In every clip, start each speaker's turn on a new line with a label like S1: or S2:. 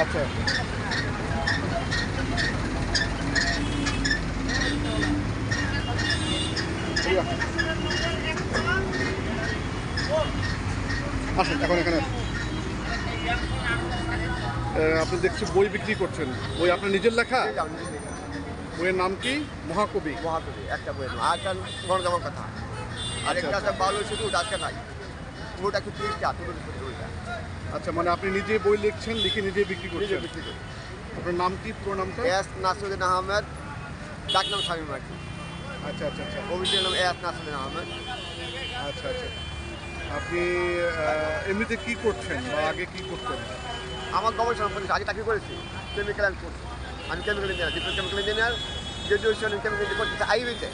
S1: আচ্ছা, আসেন এখন এখানে আসেন। আপনি দেখছি বই বিক্রি করছেন, বই আপনার নিজের লেখা? বইয়ের নাম কি? মহাকবি।
S2: মহাকবি একটা বই আর তার গণজমার কথা আরেকটা
S1: আচ্ছা।
S2: আছে বাউল শুধু আজকে নাই ওটা একটু 30টা ওইটা
S1: আচ্ছা, মানে আপনি নিজে বই লিখছেন, লিখে নিজে বিক্রি
S2: নিজে
S1: করছেন।
S2: বিক্রি করি।
S1: আপনার নাম কি, পুরো নামটা?
S2: এস নাসরুদ্দিন আহমেদ, ডাক নাম শামীম আর কি।
S1: আচ্ছা আচ্ছা আচ্ছা
S2: অফিসের নাম এস নাসরুদ্দিন আহমেদ।
S1: আচ্ছা আচ্ছা। আপনি এমনিতে কি করছেন বা আগে কি করতেন?
S2: আমার গবেষণা করেছি, আগে চাকরি করেছি কেমিক্যাল অ্যান্ড ফুড। আমি chemical engineer, diploma chemical engineer, graduation chemical engineer করতেছি আইবিতে।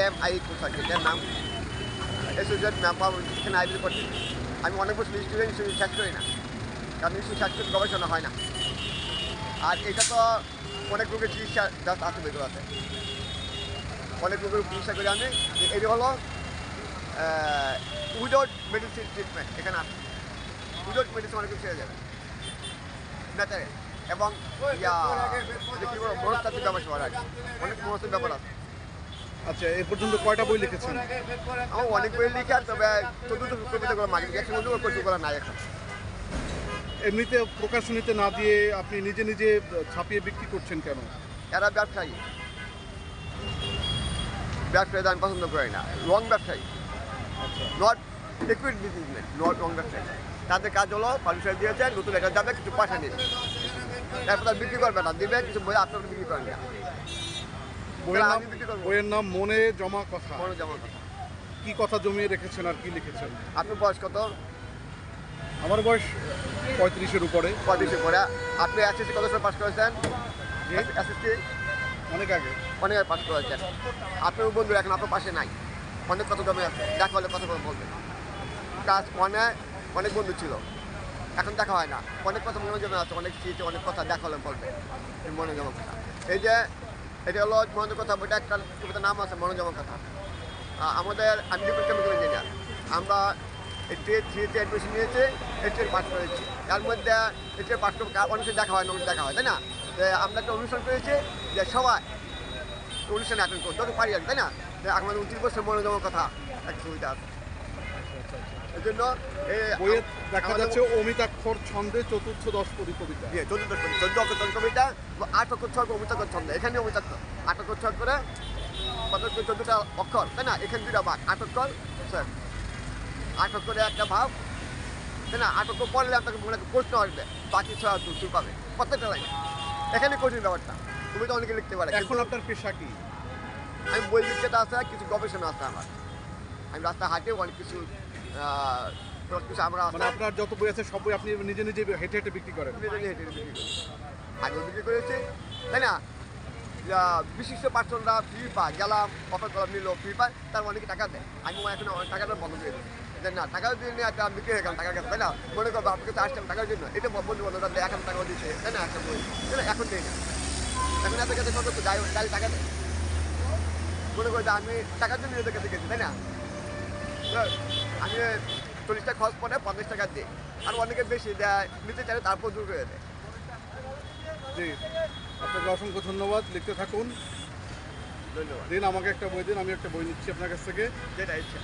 S2: AMI কোর্স আর কি, এর নাম অ্যাসোসিয়েট মেম্বার, এখানে আইবিতে করতেছি। আমি অনেক বছর স্টুডেন্ট হিসেবে শেষ করি না, কারণ শেষ করে গবেষণা হয় না। আর এটা তো অনেক রোগের চিকিৎসা জাস্ট আছে বেগুলো আছে, অনেক রোগের চিকিৎসা করি আমি। এটা হলো উইদাউট মেডিসিন ট্রিটমেন্ট, এখানে আছে উইদাউট মেডিসিন অনেক কিছু ছেড়ে যাবে ন্যাচারে। এবং কী বলবো মনস্তাত্ত্বিক ব্যাপার সবার আছে, অনেক মনস্তাত্ত্বিক ব্যাপার আছে।
S1: আচ্ছা, এ পর্যন্ত কয়টা বই লিখেছেন?
S2: আমার অনেক বই লিখে আর তবে 14টা কবিতাগুলো মাঝে গেছে মধ্যে ওর কবিতাগুলো নাই এখন।
S1: এমনিতে প্রকাশনীতে না দিয়ে আপনি নিজে নিজে ছাপিয়ে বিক্রি করছেন কেন?
S2: এরা ব্যবসায়ী, ব্যবসায়ীদের আমি পছন্দ করি না, রং ব্যবসায়ী, not liquid businessman, not wrong ব্যবসায়ী। তাদের কাজ হলো পারমিশন দিয়েছে, নতুন এটা যাবে, কিছু পয়সা নেবে, তারপর তার বিক্রি করবে না, দিবে কিছু বই আপনার বিক্রি করেন না।
S1: বইয়ের নাম মনে জমা কথা।
S2: মনে যেমন কথা।
S1: কি কথা জমিয়ে রেখেছেন আর কি লিখেছেন?
S2: আপনার বয়স কত?
S1: আমার বয়স 35-এর উপরে।
S2: 35 পরে। আপনি এসএসসি কত সালে পাস করেছেন? এসএসসি
S1: অনেক আগে।
S2: অনেক আগে পাস করেছেন। আপনার বন্ধু এখন আপনার পাশে নাই, অনেক কথা জমে আছে, দেখা হলে কথা বলবেন। কাজ অনেক বন্ধু ছিল, এখন দেখা হয় না, অনেক কথা মনে জমে আছে, অনেক স্মৃতি, অনেক কথা দেখা হলে বলবে মনে জমা কথা। এই যে এটা হলো মনে কথা, বইটা একটা কবিতার নাম আছে মনে জমা কথা। আমাদের আমি ডিপ্লোমা কেমিক্যাল ইঞ্জিনিয়ার, আমরা থ্রিতে অ্যাডমিশন নিয়েছি, এইচের পাস করেছি। তার মধ্যে এইচের পাস করে অনেক দেখা হয়, অনেক দেখা হয়, তাই না? আমরা একটা অনুষ্ঠান করেছি যে সবাই অনুষ্ঠানে অ্যাটেন্ড করতে যত পারি, তাই না? আমাদের 29 বছর মনে জমার কথা একটা সুবিধা আছে। এই জন্য
S1: বইয়ে দেখা যাচ্ছে অমিতাক্ষর ছন্দে চতুর্থ 10 পদী কবিতা।
S2: 14 অক্ষর কবিতা, 8 অক্ষর ছক অমিতাক্ষর ছন্দ, এখানে অমিতাক্ষর 8 অক্ষর ছক করে 14টা অক্ষর, তাই না? এখানে 2টা ভাগ, 8 অক্ষর, স্যার 8 অক্ষরে একটা ভাব, তাই না? 8 অক্ষর পড়লে আপনাকে মনে প্রশ্ন আসবে, বাকি 6 তুই পাবে প্রত্যেকটা লাইন। এখানে কঠিন ব্যাপারটা, তুমি তো অনেকে লিখতে পারে।
S1: এখন আপনার পেশা কি?
S2: আমি বই লিখতে আছে, কিছু গবেষণা আছে আমার, আমি রাস্তায় হাঁটে অনেক কিছু আমরা
S1: মানে আপনার যত বই আছে সব বই আপনি নিজে নিজে হেঁটে হেঁটে বিক্রি করেন?
S2: হেঁটে বিক্রি করি, আগেও বিক্রি করেছি, তাই না? বিশিষ্ট পার্সনরা ফ্রি পায়, গেলাম অফার করলাম, নিল ফ্রি পায়, তার অনেকে টাকা দেয়। আমি এখন অনেক টাকাটা বন্ধ করে দিই যে না, টাকা দিয়ে নিয়ে একটা বিক্রি হয়ে গেলাম টাকার কাছে, তাই না? মনে করবো আপনার কাছে আসতাম টাকার জন্য, এটা বন্ধু বান্ধবরা দেয়, এখন টাকাও দিচ্ছে, তাই না? একটা বই এখন নেই না, এখন এদের কাছে কত গাড়ি টাকা দেয়, মনে করি যে আমি টাকার জন্য এদের কাছে গেছি, তাই না? আমি 40 টাকা খরচ পড়ে 50 টাকা দিই, আর অনেকে বেশি দেয়, নিতে চাইলে তারপর দূর করে দেয়।
S1: জি, আপনাকে অসংখ্য ধন্যবাদ, লিখতে থাকুন।
S2: ধন্যবাদ।
S1: দিন আমাকে একটা বই দিন, আমি একটা বই নিচ্ছি আপনার কাছ থেকে।
S2: যেটা ইচ্ছা।